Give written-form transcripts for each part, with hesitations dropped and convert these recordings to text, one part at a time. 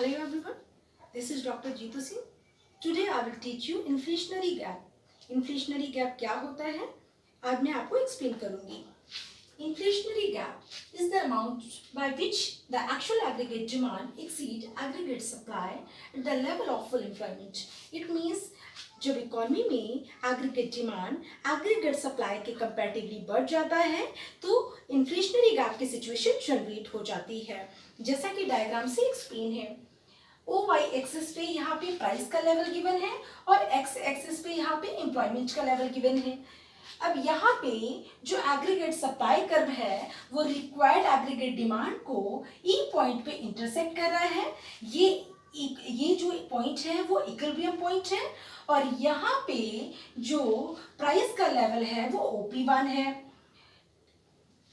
Hello everyone, this is Dr. Jeetu Singh. Today I will teach you inflationary gap. Inflationary gap क्या होता है आज मैं आपको explain करूंगी. Inflationary gap is the amount by which the actual aggregate demand exceed aggregate supply at the level of full employment. It means जब economy में aggregate demand aggregate supply के कंपैरेटिवली बढ़ जाता है तो इन्फ्लेशनरी गैप की situation generate हो जाती है. जैसा कि डायग्राम से एक्सप्लेन है. ओ वाई एक्सिस पे यहाँ पे प्राइस का लेवल गिवन है और एक्स एक्सिस पे यहाँ पे एम्प्लॉयमेंट का लेवल गिवन है. अब यहाँ पे जो एग्रीगेट सप्लाई कर्व है वो रिक्वायर्ड एग्रीगेट डिमांड को ई पॉइंट पे इंटरसेक्ट कर रहा है. ये जो पॉइंट है वो इक्विलिब्रियम पॉइंट है और यहाँ पे जो प्राइस का लेवल है वो OP1 है.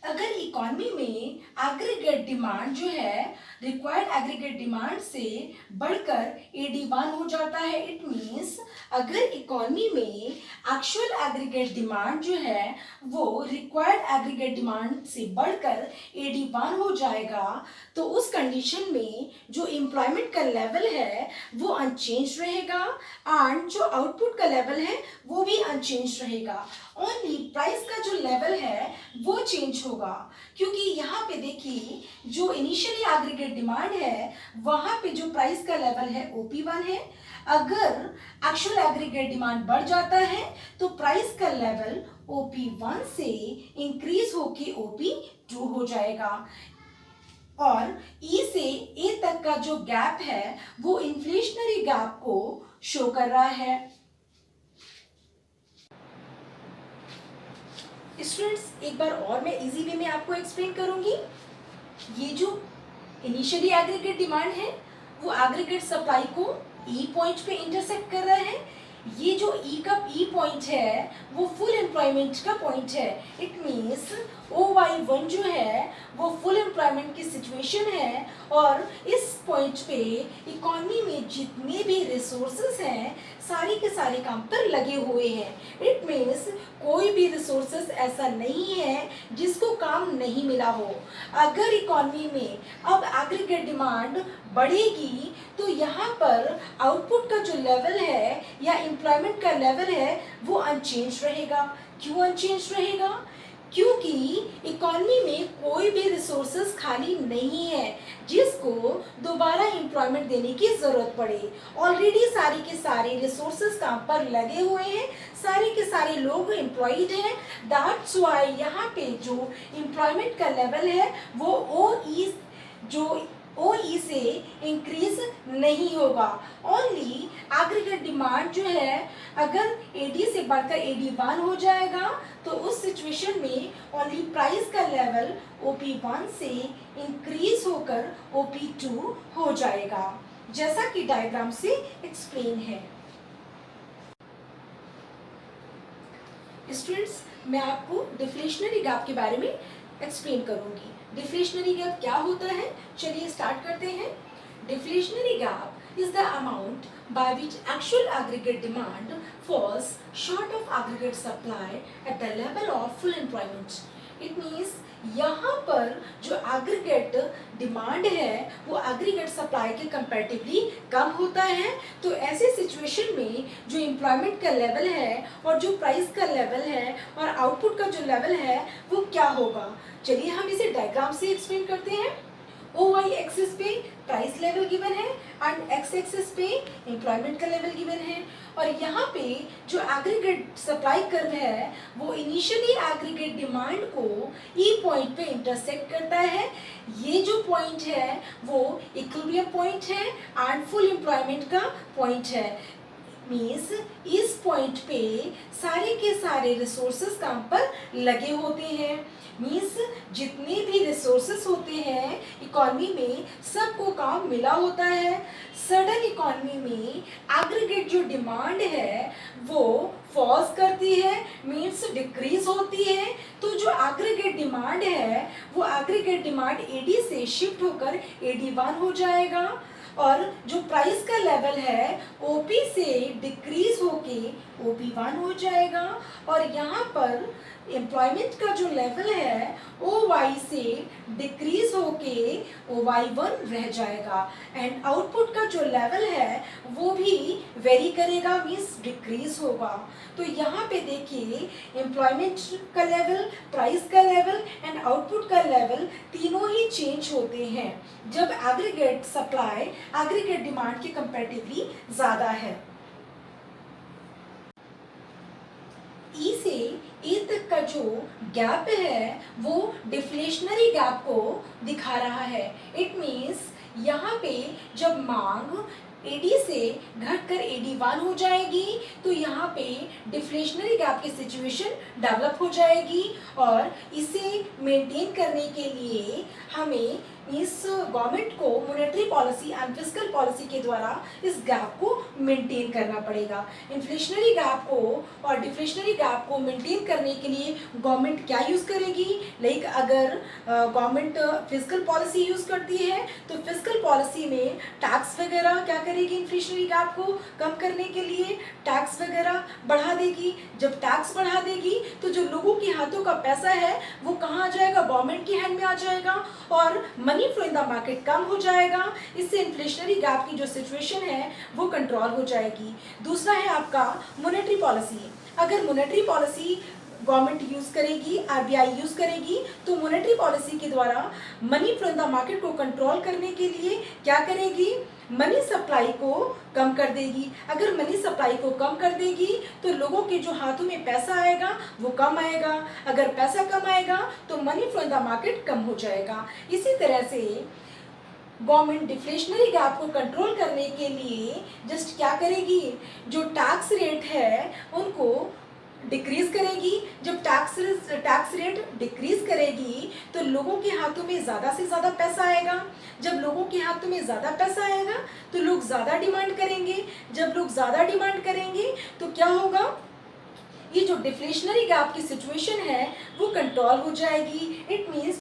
अगर इकोनॉमी में एग्रीगेट डिमांड जो है रिक्वायर्ड एग्रीगेट डिमांड से बढ़कर AD1 हो जाता है, इट मीन्स अगर इकोनॉमी में एक्चुअल एग्रीगेट डिमांड जो है वो रिक्वायर्ड एग्रीगेट डिमांड से बढ़कर AD1 हो जाएगा तो उस कंडीशन में जो एम्प्लॉयमेंट का लेवल है वो अनचेंज रहेगा एंड जो आउटपुट का लेवल है वो भी अनचेंज रहेगा. ओनली प्राइस का जो लेवल है वो चेंज होगा क्योंकि यहाँ पे देखिए जो इनिशियली एग्रीगेट डिमांड है वहाँ पे जो प्राइस का लेवल है OP1 है. अगर एक्चुअल एग्रीगेट डिमांड बढ़ जाता है तो प्राइस का लेवल OP1 से इंक्रीज होके OP2 हो जाएगा और E से A तक का जो गैप है वो इन्फ्लेशनरी गैप को शो कर रहा है. स्टूडेंट्स एक बार और मैं इजी वे में आपको एक्सप्लेन करूंगी. ये जो इनिशियली एग्रीगेट डिमांड है वो एग्रीगेट सप्लाई को ई पॉइंट पे इंटरसेक्ट कर रहा है. ये जो ई पॉइंट है वो फुल एम्प्लॉयमेंट का पॉइंट है. इट मीन्स OY1 जो है वो फुल एम्प्लॉयमेंट की सिचुएशन है और इस पॉइंट पे इकोनॉमी में जितने भी रिसोर्सेज हैं सारे के सारे काम पर लगे हुए हैं. इट मीन्स कोई भी रिसोर्सेज ऐसा नहीं है जिसको काम नहीं मिला हो. अगर इकोनॉमी में अब एग्रीगेट डिमांड बढ़ेगी तो यहाँ पर आउटपुट का जो लेवल है या एम्प्लॉयमेंट का लेवल है वो अनचेंज रहेगा. क्यों अनचेंज रहेगा? क्योंकि इकोनॉमी में कोई भी रिसोर्सेज खाली नहीं है जिसको दोबारा एम्प्लॉयमेंट देने की ज़रूरत पड़े. ऑलरेडी सारे के सारे रिसोर्सेज काम पर लगे हुए हैं, सारे के सारे लोग एम्प्लॉयड हैं. दैट्स व्हाई यहाँ पे जो एम्प्लॉयमेंट का लेवल है वो OE से इंक्रीज नहीं होगा. ओनली एग्रीगेट डिमांड जो है अगर AD से बढ़कर AD1 हो जाएगा तो उस सिचुएशन में ओनली प्राइस का लेवल OP1 से इंक्रीज होकर OP2 हो जाएगा जैसा कि डायग्राम से एक्सप्लेन है. स्टूडेंट्स मैं आपको डिफ्लेशनरी गैप के बारे में एक्सप्लेन करूंगी. डिफ्लेशनरी गैप क्या होता है चलिए स्टार्ट करते हैं. Deflationary gap is the amount by which actual aggregate demand falls short of aggregate supply at the level of full employment. It means यहाँ पर जो एग्रीगेट डिमांड है वो एग्रीगेट सप्लाई के कंपैरेटिवली कम होता है. तो ऐसे सिचुएशन में जो एम्प्लॉयमेंट का लेवल है और जो प्राइस का लेवल है और आउटपुट का जो लेवल है वो क्या होगा. चलिए हम इसे डायग्राम से एक्सप्लेन करते हैं. OY एक्सिस पे प्राइस लेवल गिवन है एंड X एक्सिस पे एम्प्लॉयमेंट का लेवल गिवन है और यहाँ पे जो एग्रीगेट सप्लाई कर्व है वो इनिशियली एग्रीगेट डिमांड को ई पॉइंट पे इंटरसेक्ट करता है. ये जो पॉइंट है वो इक्विलिब्रियम पॉइंट है एंड फुल एम्प्लॉयमेंट का पॉइंट है. मीन्स इस पॉइंट पे सारे के सारे रिसोर्सेज काम पर लगे होते हैं. मीन्स जितने भी रिसोर्सेस होते हैं इकोनॉमी में सबको काम मिला होता है. सडन इकोनॉमी में एग्रीगेट जो डिमांड है वो फॉल्स करती है मीन्स डिक्रीज होती है, तो जो एग्रीगेट डिमांड है वो एग्रीगेट डिमांड एडी से शिफ्ट होकर एडी1 हो जाएगा, और जो प्राइस का लेवल है ओपी से डिक्रीज होके ओपी1 हो जाएगा, और यहाँ पर एम्प्लॉयमेंट का जो लेवल है ओ वाई से डिक्रीज होके ओ वाई 1 रह जाएगा, एंड आउटपुट का जो लेवल है वो भी वेरी करेगा मीन्स डिक्रीज होगा। तो यहाँ पे देखिए एम्प्लॉयमेंट का लेवल, प्राइस का लेवल एंड आउटपुट का लेवल तीनों ही चेंज होते हैं जब एग्रीगेट सप्लाई एग्रीगेट डिमांड के कंपैरेटिवली ज़्यादा है। ई से ए तक का जो गैप है वो डिफ्लेशनरी गैप को दिखा रहा है। इट मीन्स यहाँ पे जब मांग एडी से घटकर एडी1 हो जाएगी तो यहाँ पे डिफ्लेशनरी गैप की सिचुएशन डेवलप हो जाएगी, और इसे मेंटेन करने के लिए हमें इस गवर्नमेंट को monetary policy and fiscal policy के द्वारा इस गैप को मेंटेन करना पड़ेगा। इन्फ्लेशनरी गैप को और डिफ्लेशनरी गैप को मेंटेन करने के लिए गवर्नमेंट क्या यूज़ करेगी, लाइक अगर गवर्नमेंट फिस्कल पॉलिसी यूज़ करती है तो फिस्कल पॉलिसी में टैक्स वगैरह क्या करेगी, इन्फ्लेशनरी गैप को कम करने के लिए टैक्स वगैरह बढ़ा देगी। जब टैक्स बढ़ा देगी तो जो लोगों के हाथों का पैसा है वो कहाँ आ जाएगा, गवर्नमेंट के हैंड में आ जाएगा, और money flow in the market कम हो जाएगा। इससे इन्फ्लेशनरी गैप की जो सिचुएशन है वो कंट्रोल हो जाएगी। दूसरा है आपका मॉनेटरी पॉलिसी। अगर मॉनेटरी पॉलिसी गवर्नमेंट यूज़ करेगी, आरबीआई यूज़ करेगी, तो मॉनेटरी पॉलिसी के द्वारा money flow in the market को कंट्रोल करने के लिए क्या करेगी, मनी सप्लाई को कम कर देगी। अगर मनी सप्लाई को कम कर देगी तो लोगों के जो हाथों में पैसा आएगा वो कम आएगा, अगर पैसा कम आएगा तो money flow in the market कम हो जाएगा। इसी तरह से गवर्नमेंट डिफ्लेशनरी गैप को कंट्रोल करने के लिए जस्ट क्या करेगी, जो टैक्स रेट है उनको डिक्रीज करेगी। जब टैक्स रेट डिक्रीज करेगी तो लोगों के हाथों में ज़्यादा से ज़्यादा पैसा आएगा। जब लोगों के हाथों में ज़्यादा पैसा आएगा तो लोग ज़्यादा डिमांड करेंगे। जब लोग ज़्यादा डिमांड करेंगे तो क्या होगा, ये जो डिफ्लेशनरी गैप की सिचुएशन है वो कंट्रोल हो जाएगी। It means